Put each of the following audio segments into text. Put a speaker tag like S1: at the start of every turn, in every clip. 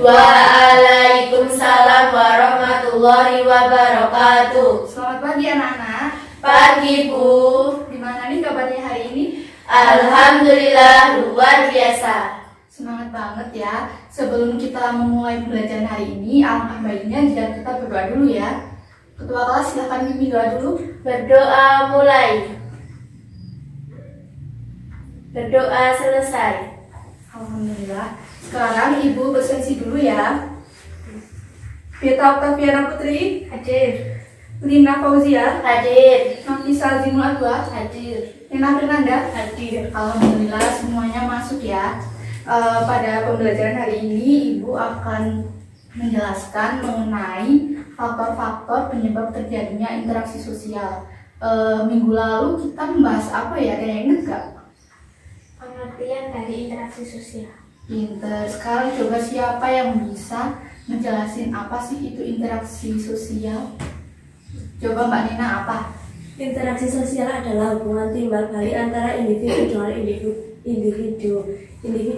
S1: Waalaikumsalam warahmatullahi wabarakatuh.
S2: Selamat pagi anak-anak.
S1: Pagi Bu.
S2: Gimana nih kabarnya hari ini?
S1: Alhamdulillah luar biasa.
S2: Semangat banget ya. Sebelum kita memulai pembelajaran hari ini, alangkah baiknya jika kita berdoa dulu ya. Ketua kelas silahkan pimpin doa dulu.
S1: Berdoa mulai. Berdoa selesai.
S2: Alhamdulillah. Sekarang ibu bersensi dulu ya. Pita Oktaviana Putri
S1: Hadir.
S2: Lina Fauzia
S1: Hadir.
S2: Nafisa Zimul Adwa
S1: Hadir.
S2: Nina Fernanda
S1: Hadir.
S2: Alhamdulillah semuanya masuk ya. Pada pembelajaran hari ini ibu akan menjelaskan mengenai faktor-faktor penyebab terjadinya interaksi sosial. Minggu lalu kita membahas apa ya? Ada yang ingat gak?
S1: Pengertian dari interaksi sosial.
S2: Pinter. Sekarang coba siapa yang bisa ngejelasin apa sih itu interaksi sosial? Coba Mbak Nina apa?
S3: Interaksi sosial adalah hubungan timbal balik antara individu dengan individu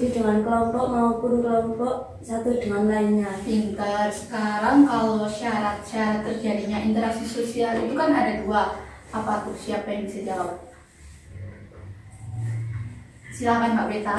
S3: dengan kelompok maupun kelompok satu dengan lainnya.
S2: Pinter. Sekarang kalau syarat-syarat terjadinya interaksi sosial itu kan ada dua. Apa tuh? Siapa yang bisa jawab? Silakan Mbak Beta.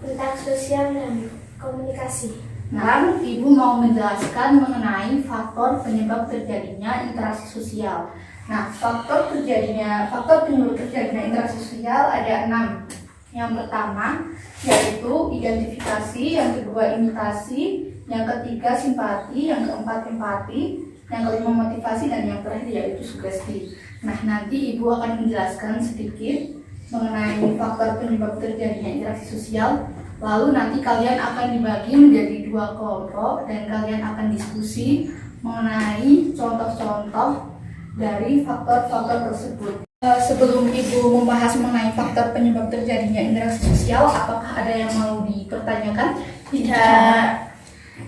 S1: Kontak sosial dan komunikasi.
S2: Nah, Ibu mau menjelaskan mengenai faktor penyebab terjadinya interaksi sosial. Nah, faktor penyebab terjadinya interaksi sosial ada 6. Yang pertama yaitu identifikasi, yang kedua imitasi, yang ketiga simpati, yang keempat empati, yang kelima motivasi, dan yang terakhir yaitu sugesti. Nah, nanti Ibu akan menjelaskan sedikit mengenai faktor penyebab terjadinya interaksi sosial. Lalu nanti kalian akan dibagi menjadi 2 kelompok dan kalian akan diskusi mengenai contoh-contoh dari faktor-faktor tersebut. Sebelum Ibu membahas mengenai faktor penyebab terjadinya interaksi sosial, apakah ada yang mau dipertanyakan?
S1: Tidak.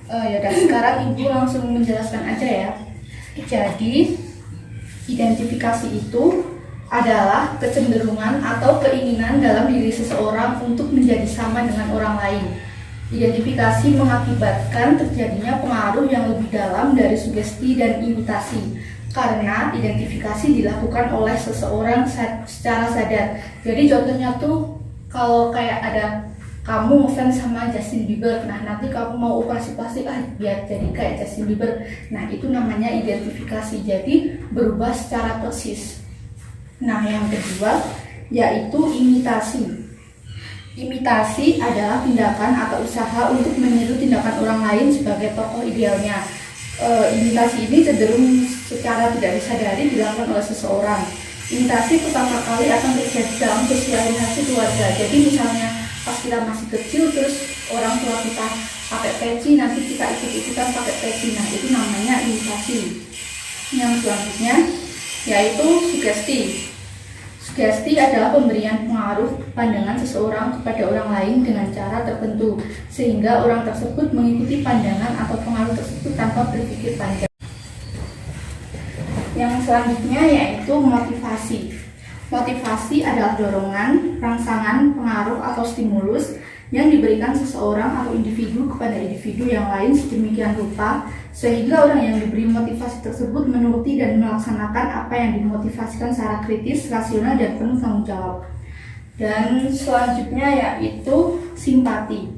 S2: Yaudah, sekarang Ibu langsung menjelaskan aja ya. Jadi, identifikasi itu adalah kecenderungan atau keinginan dalam diri seseorang untuk menjadi sama dengan orang lain. Identifikasi mengakibatkan terjadinya pengaruh yang lebih dalam dari sugesti dan imitasi, karena identifikasi dilakukan oleh seseorang secara sadar. Jadi contohnya tuh kalau kayak ada kamu ngefans sama Justin Bieber, nah nanti kamu mau operasi plastik biar jadi kayak Justin Bieber. Nah itu namanya identifikasi, jadi berubah secara persis. Nah, yang kedua yaitu imitasi. Imitasi adalah tindakan atau usaha untuk meniru tindakan orang lain sebagai tokoh idealnya. Imitasi ini cenderung secara tidak disadari dilakukan oleh seseorang. Imitasi pertama kali akan terjadi dalam sosialisasi keluarga. Jadi misalnya pas kita masih kecil terus orang tua kita pakai peci, nanti kita ikut-ikutan pakai peci. Nah, itu namanya imitasi. Yang selanjutnya yaitu sugesti. Sugesti adalah pemberian pengaruh pandangan seseorang kepada orang lain dengan cara tertentu, sehingga orang tersebut mengikuti pandangan atau pengaruh tersebut tanpa berpikir panjang. Yang selanjutnya yaitu motivasi. Motivasi adalah dorongan, rangsangan, pengaruh atau stimulus yang diberikan seseorang atau individu kepada individu yang lain sedemikian rupa sehingga orang yang diberi motivasi tersebut menuruti dan melaksanakan apa yang dimotivasikan secara kritis, rasional, dan penuh tanggung jawab. Dan selanjutnya yaitu simpati.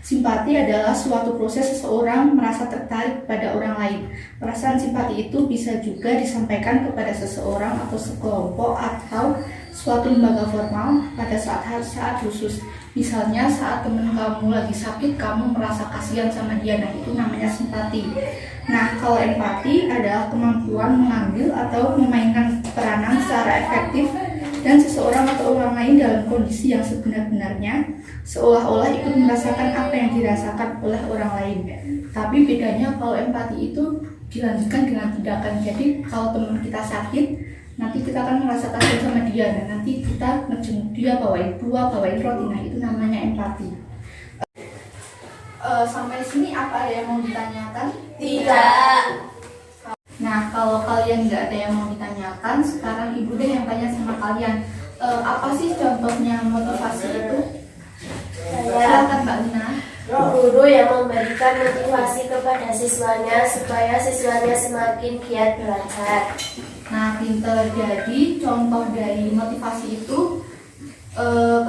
S2: Simpati adalah suatu proses seseorang merasa tertarik pada orang lain. Perasaan simpati itu bisa juga disampaikan kepada seseorang atau sekelompok atau suatu lembaga formal pada saat khusus. Misalnya saat teman kamu lagi sakit, kamu merasa kasihan sama dia, nah itu namanya simpati. Nah, kalau empati adalah kemampuan mengambil atau memainkan peranan secara efektif dan seseorang atau orang lain dalam kondisi yang sebenar-benarnya, seolah-olah ikut merasakan apa yang dirasakan oleh orang lain. Tapi bedanya kalau empati itu dilanjutkan dengan tindakan. Jadi kalau teman kita sakit, nanti kita akan merasa kasihan sama dia, dan nanti kita ngejenguk dia, bawain buah, bawain roti. Nah itu namanya empati. Sampai sini apa ada yang mau ditanyakan?
S1: Tidak.
S2: Nah kalau kalian nggak ada yang mau ditanyakan, sekarang ibu deh yang tanya sama kalian. Apa sih contohnya motivasi itu? Silakan Mbak Lina.
S3: contoh guru yang memberikan motivasi kepada siswanya supaya siswanya semakin giat belajar.
S2: Nah, pinter. Jadi contoh dari motivasi itu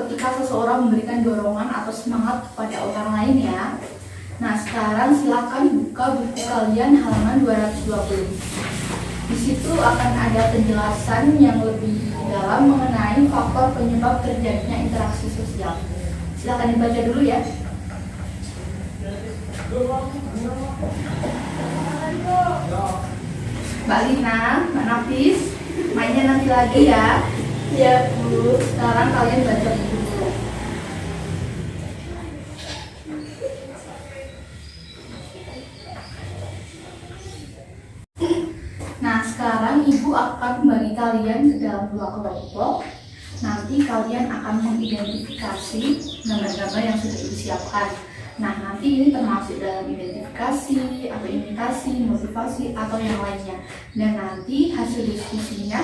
S2: ketika seseorang memberikan dorongan atau semangat kepada orang lain ya. Nah, sekarang silakan buka buku kalian halaman 220. Di situ akan ada penjelasan yang lebih dalam mengenai faktor penyebab terjadinya interaksi sosial. Silakan dibaca dulu ya. Mbak Lina, Mbak Nafis, mainnya nanti lagi ya.
S3: Ya Bu.
S2: Sekarang kalian baca buku dulu. Nah, sekarang Ibu akan membagi kalian ke dalam 2 kelompok. Nanti kalian akan mengidentifikasi gambar-gambar yang sudah Ibu siapkan. Nah, nanti ini termasuk dalam identifikasi, atau imitasi, motivasi, atau yang lainnya. Dan nanti hasil diskusinya,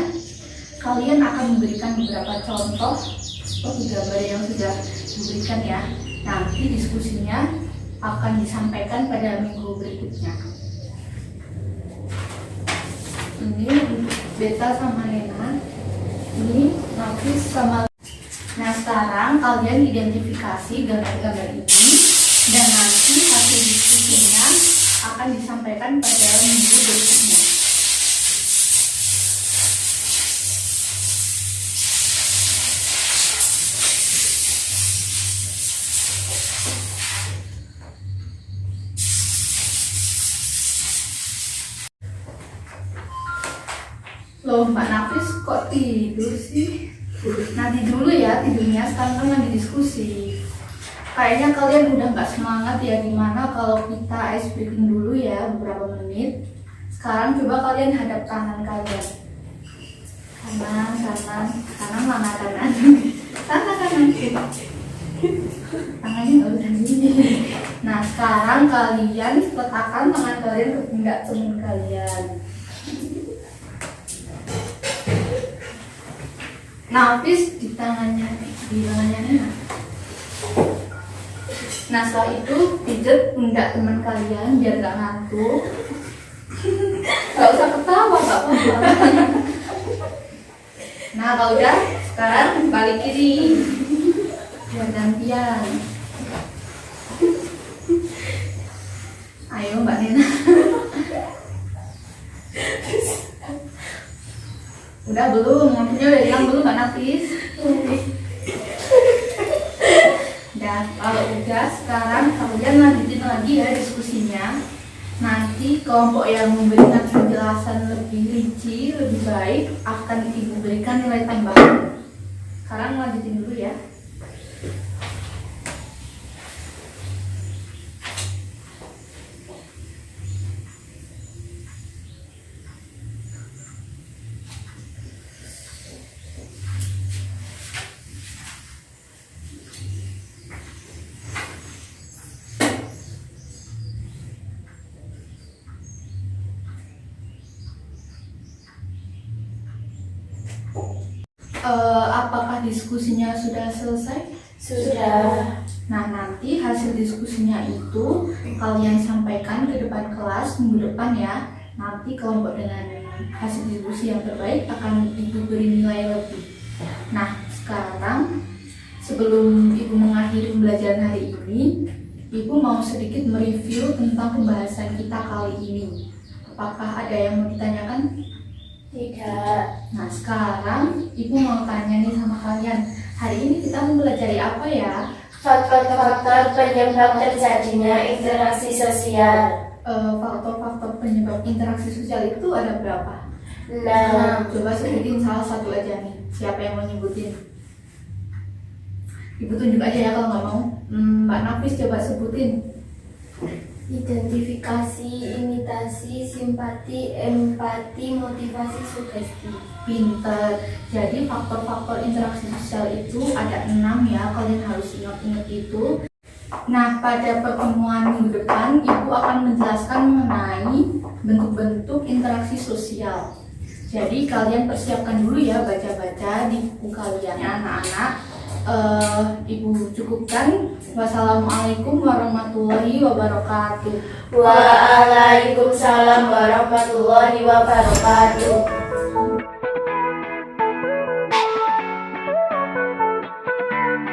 S2: kalian akan memberikan beberapa contoh seperti gambar yang sudah diberikan ya. Nanti diskusinya akan disampaikan pada minggu berikutnya. Ini Beta sama Lena, ini Nafis sama. Nah, sekarang kalian identifikasi gambar-gambar ini dan nanti hasil diskusinya akan disampaikan pada minggu berikutnya. Loh, Mbak Nafis kok tidur sih? Nanti dulu ya tidurnya, sekarang kan lagi diskusi. Kayaknya kalian udah nggak semangat ya. Gimana kalau kita ice breaking dulu ya beberapa menit. Sekarang coba kalian hadap kanan kalian. Kanan mana kanan? Kanan. Tangannya nggak usah gini. Nah, sekarang kalian letakkan tangan kalian ke pundak teman kalian. Nafis di tangannya Nena. Nah, setelah itu pijet pundak teman kalian biar gak ngantuk. Gak usah ketawa, gak apa-apa. Nah, kalau udah, sekarang balik kiri biar gantian. Ayo Mbak Nena. Udah belum? Maksudnya udah hilang belum Mbak Nafis? Dan kalau udah, sekarang kalian lanjutin lagi ya diskusinya. Nanti kelompok yang memberikan penjelasan lebih rinci, lebih baik akan Ibu berikan nilai tambahan. Sekarang lanjutin dulu ya. Apakah diskusinya sudah selesai?
S3: Sudah.
S2: Nah, nanti hasil diskusinya itu kalian sampaikan ke depan kelas minggu depan ya. Nanti kelompok dengan hasil diskusi yang terbaik akan diberi nilai lebih. Nah, sekarang sebelum Ibu mengakhiri pembelajaran hari ini, Ibu mau sedikit mereview tentang pembahasan kita kali ini. Apakah ada yang mau ditanyakan?
S3: Tidak.
S2: Nah, sekarang Ibu mau tanya nih sama kalian. Hari ini kita mau belajar apa ya?
S3: Faktor-faktor penyebab terjadinya interaksi sosial.
S2: Faktor-faktor penyebab interaksi sosial itu ada berapa?
S3: Nah,
S2: Coba sebutin salah satu aja nih. Siapa yang mau nyebutin? Ibu tunjuk aja ya kalau nggak mau. Mbak Nafis coba sebutin.
S1: Identifikasi, imitasi, simpati, empati, motivasi, sugesti.
S2: Pinter. Jadi faktor-faktor interaksi sosial itu ada 6 ya. Kalian harus ingat-ingat itu. Nah, pada pertemuan minggu depan, Ibu akan menjelaskan mengenai bentuk-bentuk interaksi sosial. Jadi kalian persiapkan dulu ya baca-baca di buku kalian ya anak-anak. Ibu cukupkan. Wassalamualaikum warahmatullahi wabarakatuh.
S3: Waalaikumsalam warahmatullahi wabarakatuh.